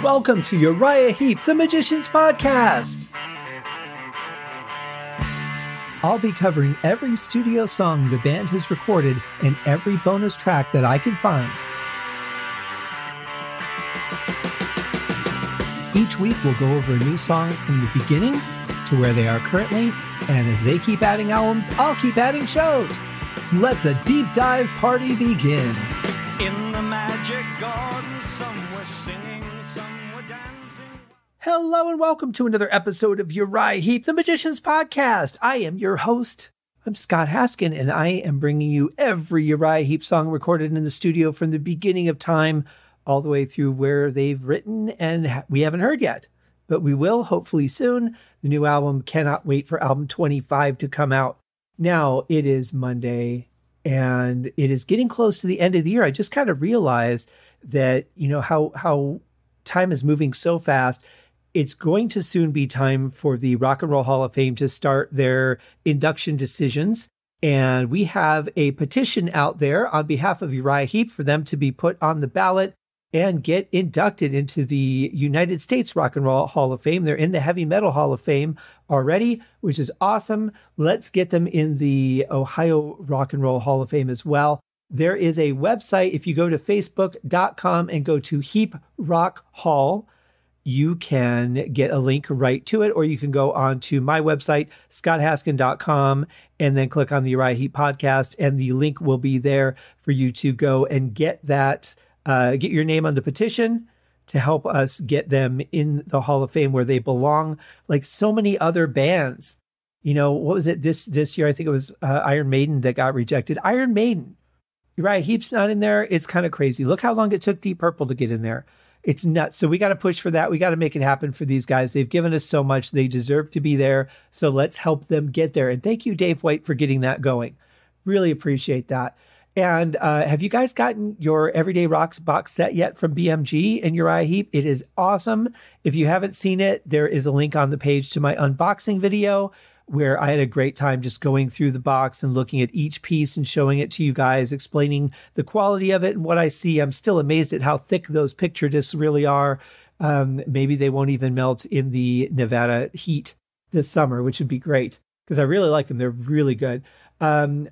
Welcome to Uriah Heep, the Magician's Podcast. I'll be covering every studio song the band has recorded and every bonus track that I can find. Each week we'll go over a new song from the beginning to where they are currently, and as they keep adding albums, I'll keep adding shows. Let the deep dive party begin. In the magic garden, some were singing, some were dancing. Hello and welcome to another episode of Uriah Heep, the Magician's Podcast. I am your host. I'm Scott Haskin, and I am bringing you every Uriah Heep song recorded in the studio from the beginning of time all the way through where they've written and we haven't heard yet. But we will, hopefully soon. The new album, cannot wait for album 25 to come out. Now, it is Monday, and it is getting close to the end of the year. I just kind of realized that, you know, how time is moving so fast. It's going to soon be time for the Rock and Roll Hall of Fame to start their induction decisions. And we have a petition out there on behalf of Uriah Heep for them to be put on the ballot and get inducted into the United States Rock and Roll Hall of Fame. They're in the Heavy Metal Hall of Fame already, which is awesome. Let's get them in the Ohio Rock and Roll Hall of Fame as well. There is a website. If you go to facebook.com and go to Heep Rock Hall, you can get a link right to it, or you can go on to my website, scotthaskin.com, and then click on the Uriah Heep podcast, and the link will be there for you to go and get that. Get your name on the petition to help us get them in the Hall of Fame where they belong, like so many other bands. You know, what was it this year? I think it was Iron Maiden that got rejected. Iron Maiden. Uriah Heep's not in there. It's kind of crazy. Look how long it took Deep Purple to get in there. It's nuts. So we got to push for that. We got to make it happen for these guys. They've given us so much. They deserve to be there. So let's help them get there. And thank you, Dave White, for getting that going. Really appreciate that. And have you guys gotten your Everyday Rocks box set yet from BMG and Uriah Heep? It is awesome. If you haven't seen it, there is a link on the page to my unboxing video where I had a great time just going through the box and looking at each piece and showing it to you guys, explaining the quality of it and what I see. I'm still amazed at how thick those picture discs really are. Maybe they won't even melt in the Nevada heat this summer, which would be great because I really like them. They're really good.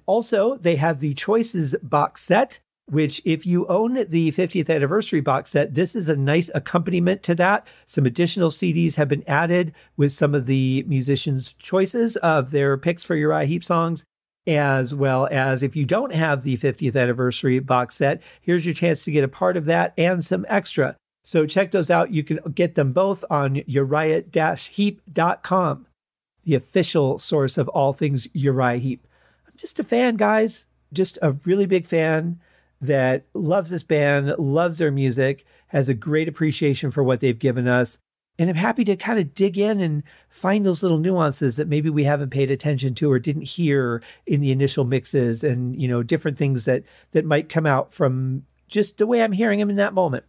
Also, they have the Choices box set, which if you own the 50th anniversary box set, this is a nice accompaniment to that. Some additional CDs have been added with some of the musicians' choices of their picks for Uriah Heep songs, as well as if you don't have the 50th anniversary box set, here's your chance to get a part of that and some extra. So check those out. You can get them both on uriah-heep.com, the official source of all things Uriah Heep. Just a fan, guys, just a really big fan that loves this band, loves their music, has a great appreciation for what they've given us. And I'm happy to kind of dig in and find those little nuances that maybe we haven't paid attention to or didn't hear in the initial mixes and, you know, different things that might come out from just the way I'm hearing them in that moment.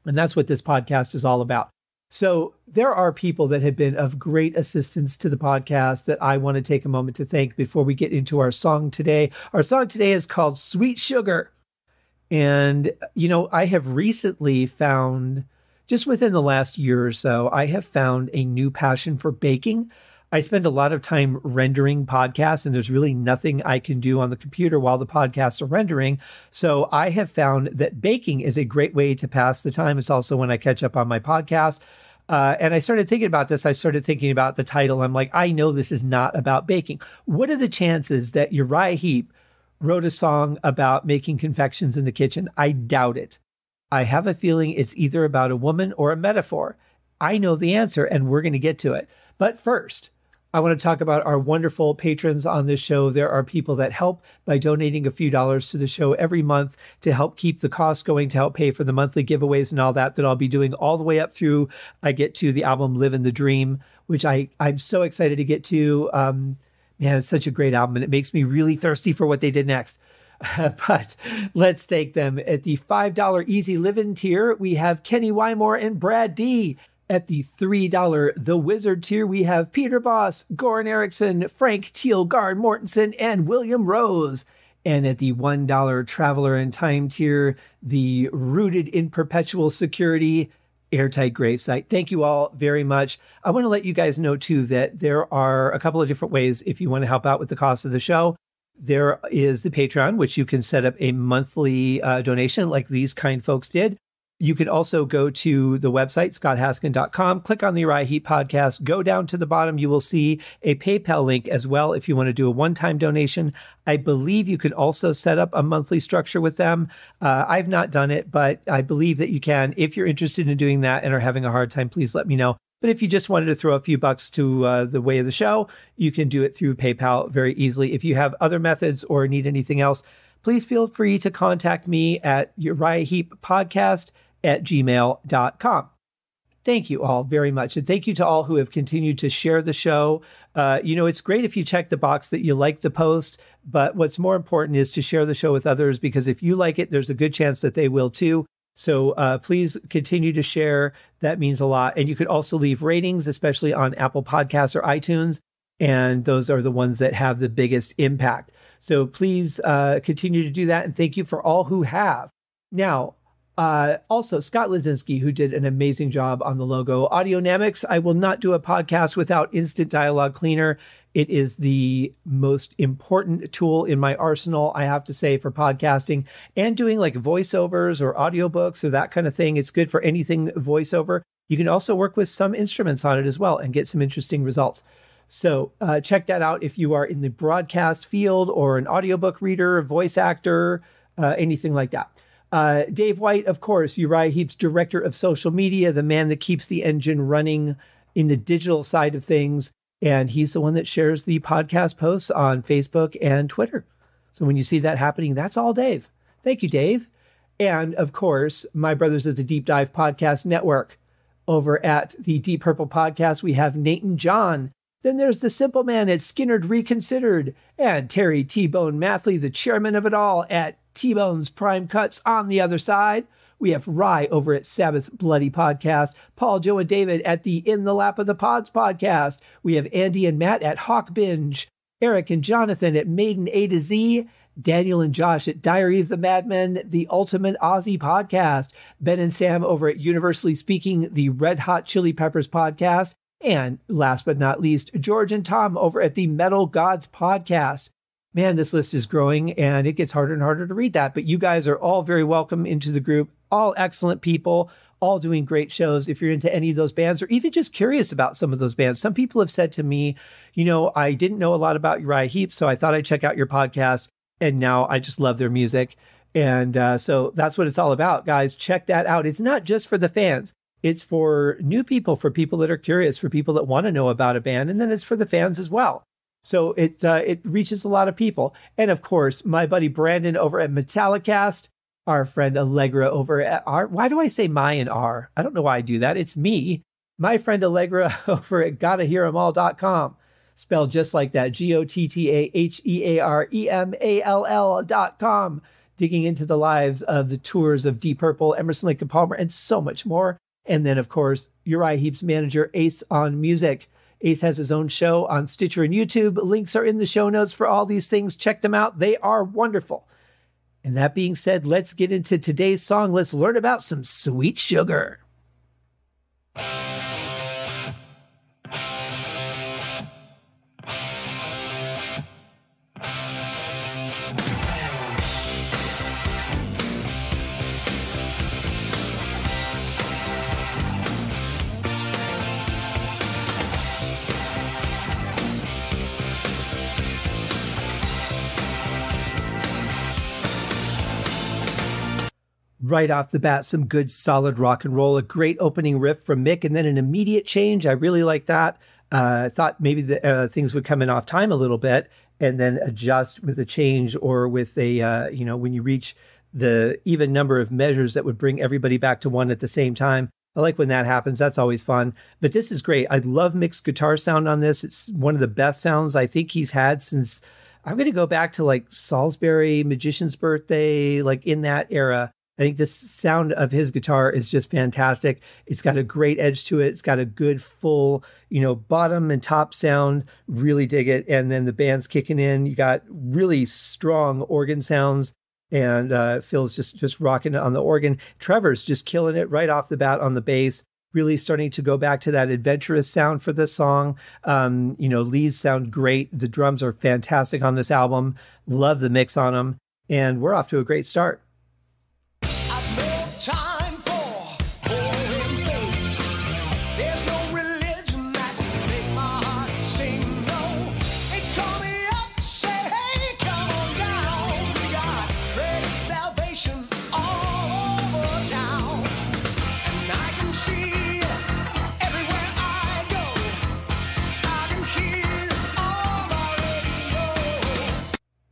And that's what this podcast is all about. So there are people that have been of great assistance to the podcast that I want to take a moment to thank before we get into our song today. Our song today is called Sweet Sugar. And, you know, I have recently found, just within the last year or so, I have found a new passion for baking. I spend a lot of time rendering podcasts, and there's really nothing I can do on the computer while the podcasts are rendering. So I have found that baking is a great way to pass the time. It's also when I catch up on my podcast. And I started thinking about this. I started thinking about the title. I'm like, I know this is not about baking. What are the chances that Uriah Heep wrote a song about making confections in the kitchen? I doubt it. I have a feeling it's either about a woman or a metaphor. I know the answer, and we're going to get to it. But first, I want to talk about our wonderful patrons on this show. There are people that help by donating a few dollars to the show every month to help keep the costs going, to help pay for the monthly giveaways and all that I'll be doing all the way up through I get to the album Livin' the Dream, which I'm so excited to get to. Man, it's such a great album, and it makes me really thirsty for what they did next. But let's thank them. At the $5 Easy Livin' tier, we have Kenny Wymore and Brad D. At the $3 The Wizard tier, we have Peter Voss, Goran Eriksson, Frank Thielgaard Mortensen, and William Rose. And at the $1 Traveler in Time tier, the Rooted in Perpetual Security, airtight gravesite. Thank you all very much. I want to let you guys know too that there are a couple of different ways if you want to help out with the cost of the show. There is the Patreon, which you can set up a monthly donation like these kind folks did. You can also go to the website, scotthaskin.com, click on the Uriah Heep podcast, go down to the bottom. You will see a PayPal link as well if you want to do a one-time donation. I believe you can also set up a monthly structure with them. I've not done it, but I believe that you can. If you're interested in doing that and are having a hard time, please let me know. But if you just wanted to throw a few bucks to the way of the show, you can do it through PayPal very easily. If you have other methods or need anything else, please feel free to contact me at uriahheeppodcast@gmail.com. Thank you all very much. And thank you to all who have continued to share the show. It's great if you check the box that you like the post, but what's more important is to share the show with others, because if you like it, there's a good chance that they will too. So please continue to share. That means a lot. And you could also leave ratings, especially on Apple Podcasts or iTunes. And those are the ones that have the biggest impact. So please continue to do that. And thank you for all who have. Now, also, Scott Lizinski, who did an amazing job on the logo. Audionamics, I will not do a podcast without Instant Dialogue Cleaner. It is the most important tool in my arsenal, I have to say, for podcasting and doing like voiceovers or audiobooks or that kind of thing. It's good for anything voiceover. You can also work with some instruments on it as well and get some interesting results. So check that out if you are in the broadcast field or an audiobook reader, voice actor, anything like that. Dave White, of course, Uriah Heep's director of social media, the man that keeps the engine running in the digital side of things. And he's the one that shares the podcast posts on Facebook and Twitter. So when you see that happening, that's all Dave. Thank you, Dave. And of course, my brothers of the Deep Dive Podcast Network. Over at the Deep Purple Podcast, we have Nate and John. Then there's the simple man at Skinnerd Reconsidered, and Terry T-Bone Mathley, the chairman of it all at T-Bone's Prime Cuts on the other side. We have Rye over at Sabbath Bloody Podcast, Paul, Joe, and David at the In the Lap of the Pods Podcast. We have Andy and Matt at Hawk Binge, Eric and Jonathan at Maiden A to Z, Daniel and Josh at Diary of the Madmen, the Ultimate Aussie Podcast, Ben and Sam over at Universally Speaking, the Red Hot Chili Peppers Podcast, and last but not least, George and Tom over at the Metal Gods Podcast. Man, this list is growing and it gets harder and harder to read that, but you guys are all very welcome into the group. All excellent people, all doing great shows. If you're into any of those bands or even just curious about some of those bands, some people have said to me, I didn't know a lot about Uriah Heep, so I thought I'd check out your podcast. And now I just love their music. And so that's what it's all about, guys. Check that out. It's not just for the fans. It's for new people, for people that are curious, for people that want to know about a band. And then it's for the fans as well. So it reaches a lot of people. And of course, my buddy Brandon over at Metallicast, our friend Allegra over at R. Why do I say my and R? I don't know why I do that. It's me. My friend Allegra over at gottahearemall.com. Spelled just like that, GOTTAHEAREMALL.com. Digging into the lives of the tours of Deep Purple, Emerson, Lake and Palmer, and so much more. And then, of course, Uriah Heep's manager, Ace on Music. Ace has his own show on Stitcher and YouTube. Links are in the show notes for all these things. Check them out. They are wonderful. And that being said, let's get into today's song. Let's learn about some sweet sugar. Right off the bat, some good solid rock and roll, a great opening riff from Mick, and then an immediate change. I really like that. I thought maybe the things would come in off time a little bit and then adjust with a change or with a, when you reach the even number of measures that would bring everybody back to one at the same time. I like when that happens. That's always fun. But this is great. I love Mick's guitar sound on this. It's one of the best sounds I think he's had since, I'm going to go back to like Salisbury, Magician's Birthday, like in that era. I think the sound of his guitar is just fantastic. It's got a great edge to it. It's got a good full, bottom and top sound. Really dig it. And then the band's kicking in. You got really strong organ sounds and Phil's just rocking it on the organ. Trevor's just killing it right off the bat on the bass, really starting to go back to that adventurous sound for this song. Leads sound great. The drums are fantastic on this album. Love the mix on them. And we're off to a great start.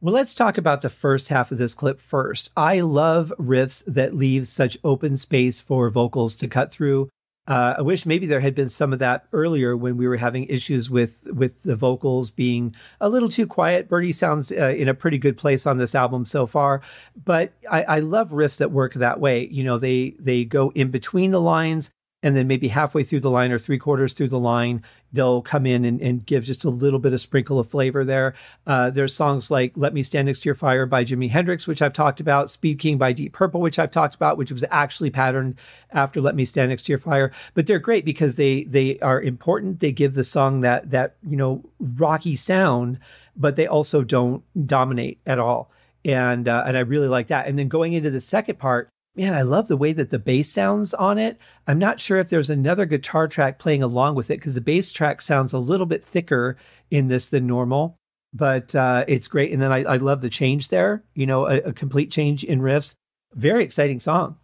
Well, let's talk about the first half of this clip first. I love riffs that leave such open space for vocals to cut through. I wish maybe there had been some of that earlier when we were having issues with the vocals being a little too quiet. Bertie sounds in a pretty good place on this album so far, but I love riffs that work that way. They go in between the lines, and then maybe halfway through the line or 3/4 through the line, they'll come in and give just a little bit of sprinkle of flavor there. There's songs like Let Me Stand Next to Your Fire by Jimi Hendrix, which I've talked about, Speed King by Deep Purple, which I've talked about, which was actually patterned after Let Me Stand Next to Your Fire. But they're great because they are important. They give the song that rocky sound, but they also don't dominate at all. And I really like that. And then going into the second part, man, I love the way that the bass sounds on it. I'm not sure if there's another guitar track playing along with it because the bass track sounds a little bit thicker in this than normal, but it's great. And then I love the change there, a complete change in riffs. Very exciting song.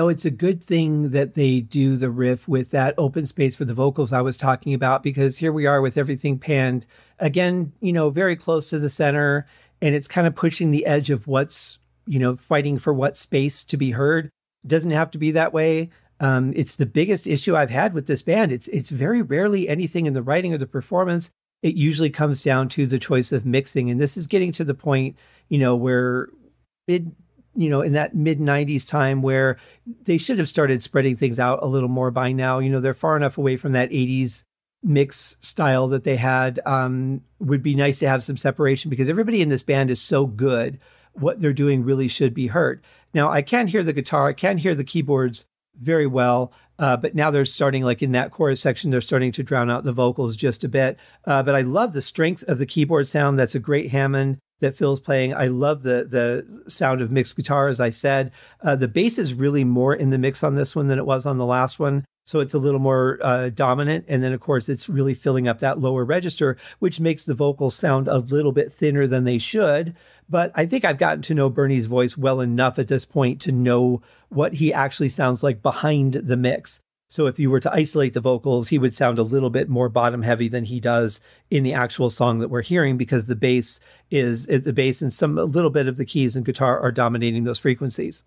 It's a good thing that they do the riff with that open space for the vocals I was talking about, because here we are with everything panned again, very close to the center, and it's kind of pushing the edge of what's, fighting for what space to be heard. It doesn't have to be that way. It's the biggest issue I've had with this band. It's very rarely anything in the writing or the performance. It usually comes down to the choice of mixing. And this is getting to the point, where in that mid 90s time where they should have started spreading things out a little more by now. They're far enough away from that 80s mix style that they had. Would be nice to have some separation because everybody in this band is so good. What they're doing really should be heard. Now, I can hear the guitar, I can hear the keyboards very well, but now they're starting, like in that chorus section, they're starting to drown out the vocals just a bit. But I love the strength of the keyboard sound. That's a great Hammond that Phil's playing. I love the sound of mixed guitar, as I said. The bass is really more in the mix on this one than it was on the last one. So it's a little more dominant. And then, of course, it's really filling up that lower register, which makes the vocals sound a little bit thinner than they should. But I think I've gotten to know Bernie's voice well enough at this point to know what he actually sounds like behind the mix. So if you were to isolate the vocals, he would sound a little bit more bottom heavy than he does in the actual song that we're hearing, because the bass and a little bit of the keys and guitar are dominating those frequencies.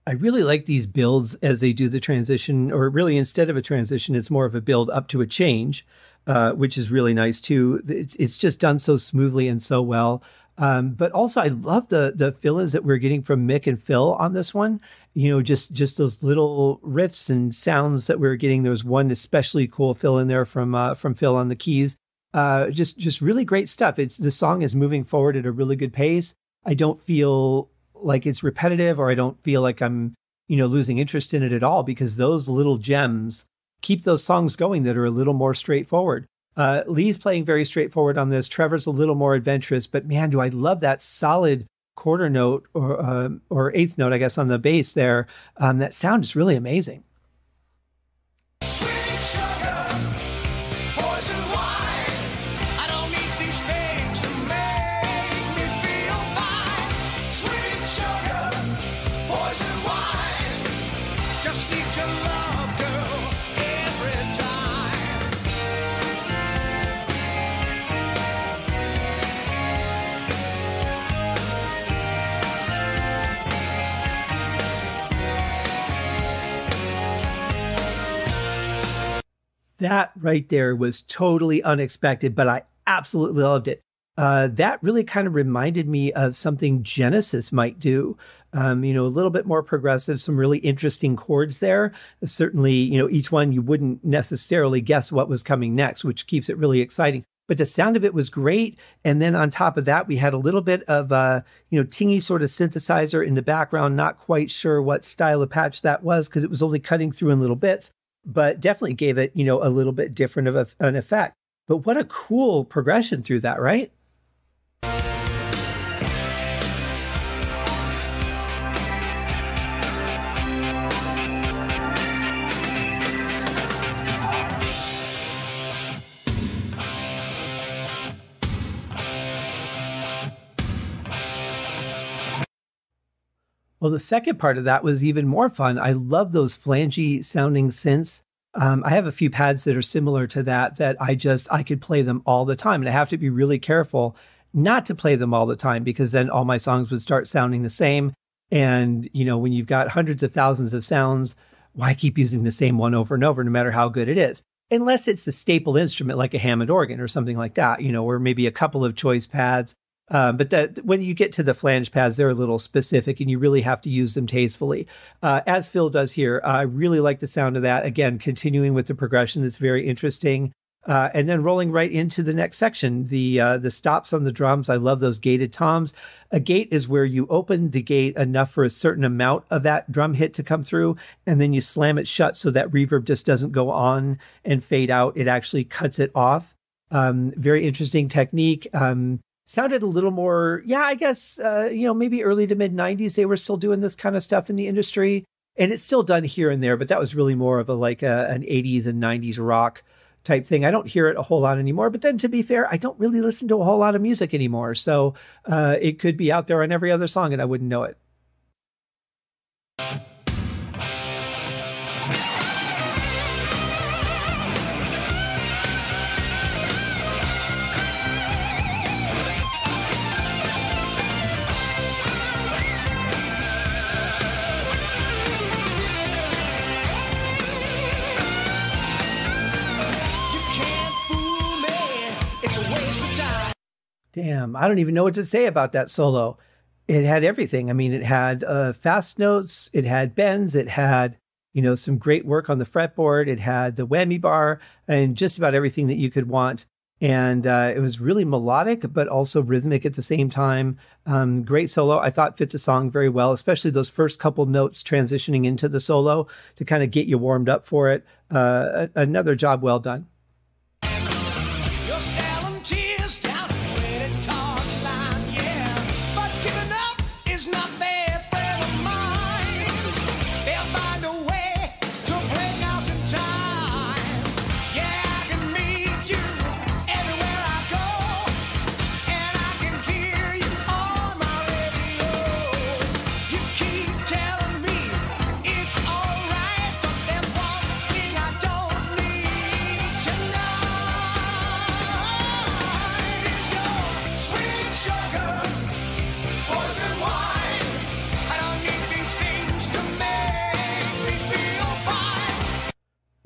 I really like these builds as they do the transition, or really instead of a transition, it's more of a build up to a change, which is really nice too. It's just done so smoothly and so well. But also I love the fill-ins that we're getting from Mick and Phil on this one. Just those little riffs and sounds that we're getting. There was one especially cool fill in there from Phil on the keys. Just really great stuff. The song is moving forward at a really good pace. I don't feel like it's repetitive, or I don't feel like I'm, losing interest in it at all, because those little gems keep those songs going that are a little more straightforward. Lee's playing very straightforward on this. Trevor's a little more adventurous, but man, do I love that solid quarter note or eighth note, I guess, on the bass there. That sound is really amazing. That right there was totally unexpected, but I absolutely loved it. That really kind of reminded me of something Genesis might do. A little bit more progressive, some really interesting chords there. Certainly, each one you wouldn't necessarily guess what was coming next, which keeps it really exciting. But the sound of it was great. And then on top of that, we had a little bit of tingy sort of synthesizer in the background. Not quite sure what style of patch that was because it was only cutting through in little bits, but definitely gave it, a little bit different of an effect. But what a cool progression through that, right? Well, the second part of that was even more fun. I love those flangey sounding synths. I have a few pads that are similar to that I could play them all the time. And I have to be really careful not to play them all the time because then all my songs would start sounding the same. And, when you've got hundreds of thousands of sounds, why keep using the same one over and over, no matter how good it is? Unless it's a staple instrument like a Hammond organ or something like that, or maybe a couple of choice pads. But when you get to the flange pads, they're a little specific and you really have to use them tastefully. As Phil does here, I really like the sound of that. Again, continuing with the progression that's very interesting. And then rolling right into the next section, the stops on the drums. I love those gated toms. A gate is where you open the gate enough for a certain amount of that drum hit to come through, and then you slam it shut so that reverb just doesn't go on and fade out. It actually cuts it off. Very interesting technique. Sounded a little more, I guess, maybe early to mid 90s, they were still doing this kind of stuff in the industry. And it's still done here and there, but that was really more of an 80s and 90s rock type thing. I don't hear it a whole lot anymore. But then to be fair, I don't really listen to a whole lot of music anymore. So it could be out there on every other song and I wouldn't know it. Damn, I don't even know what to say about that solo. It had everything. I mean, it had fast notes, it had bends, it had, some great work on the fretboard, it had the whammy bar, and just about everything that you could want. And it was really melodic, but also rhythmic at the same time. Great solo. I thought fit the song very well, especially those first couple notes transitioning into the solo to kind of get you warmed up for it. Another job well done.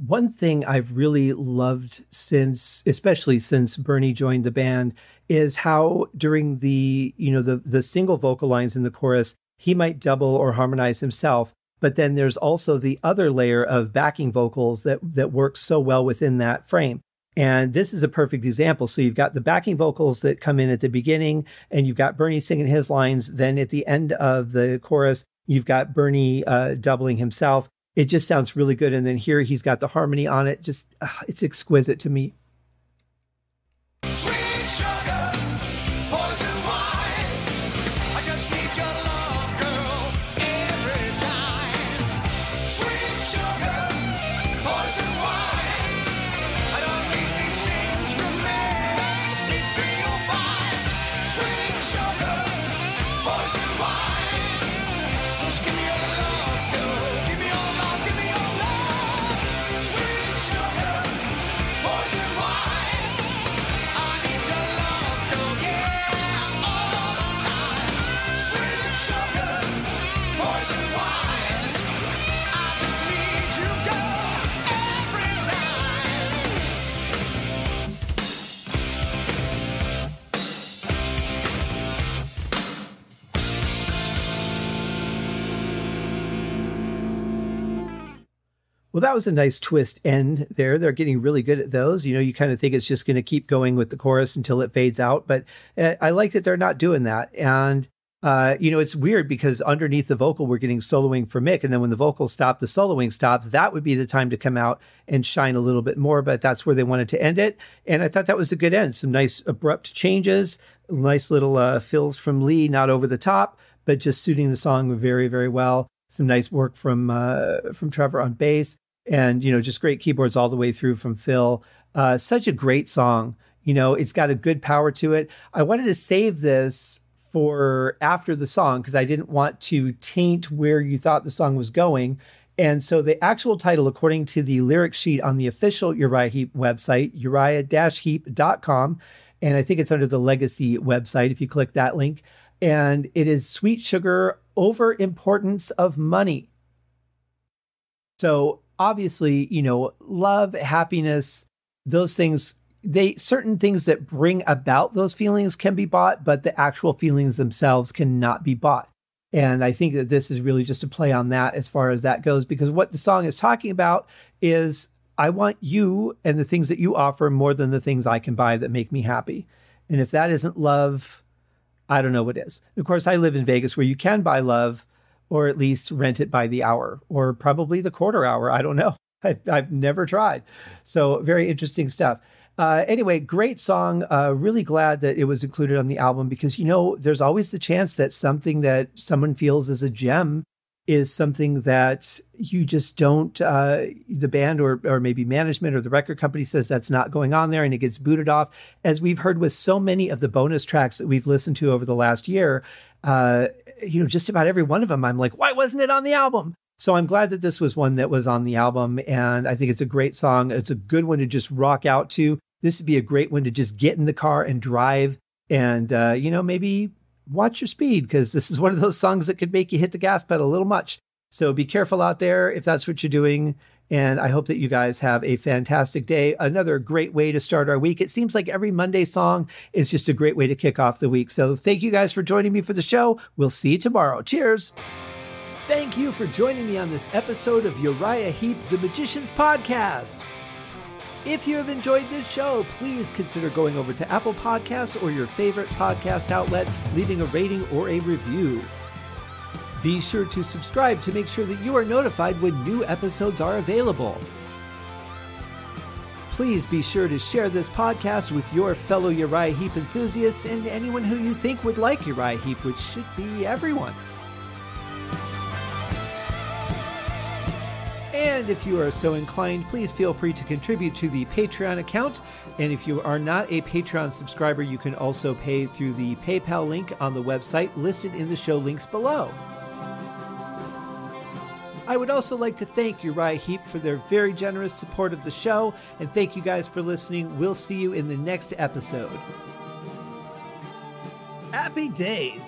One thing I've really loved especially since Bernie joined the band, is how during the single vocal lines in the chorus, he might double or harmonize himself. But then there's also the other layer of backing vocals that works so well within that frame. And this is a perfect example. So you've got the backing vocals that come in at the beginning, and you've got Bernie singing his lines. Then at the end of the chorus, you've got Bernie doubling himself. it just sounds really good. And then here he's got the harmony on it. Just, it's exquisite to me. Sweet sugar, poison wine. I just need your love, girl, every time. Sweet sugar, poison wine. I don't need these things to make me feel fine. Sweet sugar, poison wine. Just give me your love, girl. Give me your love, give me your love. Sweet sugar, poison wine. I need your love, girl, yeah, all the time. Sweet sugar, poison wine. I just need you, girl, every time. Well, that was a nice twist end there. They're getting really good at those. You know, you kind of think it's just going to keep going with the chorus until it fades out. But I like that they're not doing that. And, you know, it's weird because underneath the vocal, we're getting soloing for Mick. And then when the vocals stop, the soloing stops. That would be the time to come out and shine a little bit more. But that's where they wanted to end it. And I thought that was a good end. Some nice abrupt changes, nice little fills from Lee, not over the top, but just suiting the song very, very well. Some nice work from Trevor on bass. And, you know, just great keyboards all the way through from Phil. Such a great song. You know, it's got a good power to it. I wanted to save this for after the song because I didn't want to taint where you thought the song was going. And so the actual title, according to the lyric sheet on the official Uriah Heep website, uriah-heep.com, and I think it's under the Legacy website if you click that link, and it is Sweet Sugar Over Importance of Money. So obviously, you know, love, happiness, those things, certain things that bring about those feelings can be bought, but the actual feelings themselves cannot be bought. And I think that this is really just a play on that as far as that goes, because what the song is talking about is I want you and the things that you offer more than the things I can buy that make me happy. And if that isn't love, I don't know what is. Of course, I live in Vegas where you can buy love, or at least rent it by the hour, or probably the quarter hour. I don't know. I've never tried. So very interesting stuff. Anyway, great song. Really glad that it was included on the album because, you know, there's always the chance that something that someone feels is a gem is something that you just don't, the band or maybe management or the record company says that's not going on there and it gets booted off. As we've heard with so many of the bonus tracks that we've listened to over the last year, you know, just about every one of them, I'm like, why wasn't it on the album? So I'm glad that this was one that was on the album. And I think it's a great song. It's a good one to just rock out to. This would be a great one to just get in the car and drive and, you know, maybe watch your speed because this is one of those songs that could make you hit the gas pedal a little much. So be careful out there if that's what you're doing. And I hope that you guys have a fantastic day. Another great way to start our week. It seems like every Monday song is just a great way to kick off the week. So thank you guys for joining me for the show. We'll see you tomorrow. Cheers. Thank you for joining me on this episode of Uriah Heep, the Magicians Podcast. If you have enjoyed this show, please consider going over to Apple Podcasts or your favorite podcast outlet, leaving a rating or a review. Be sure to subscribe to make sure that you are notified when new episodes are available. Please be sure to share this podcast with your fellow Uriah Heep enthusiasts and anyone who you think would like Uriah Heep, which should be everyone. And if you are so inclined, please feel free to contribute to the Patreon account. And if you are not a Patreon subscriber, you can also pay through the PayPal link on the website listed in the show links below. I would also like to thank Uriah Heep for their very generous support of the show. And thank you guys for listening. We'll see you in the next episode. Happy days!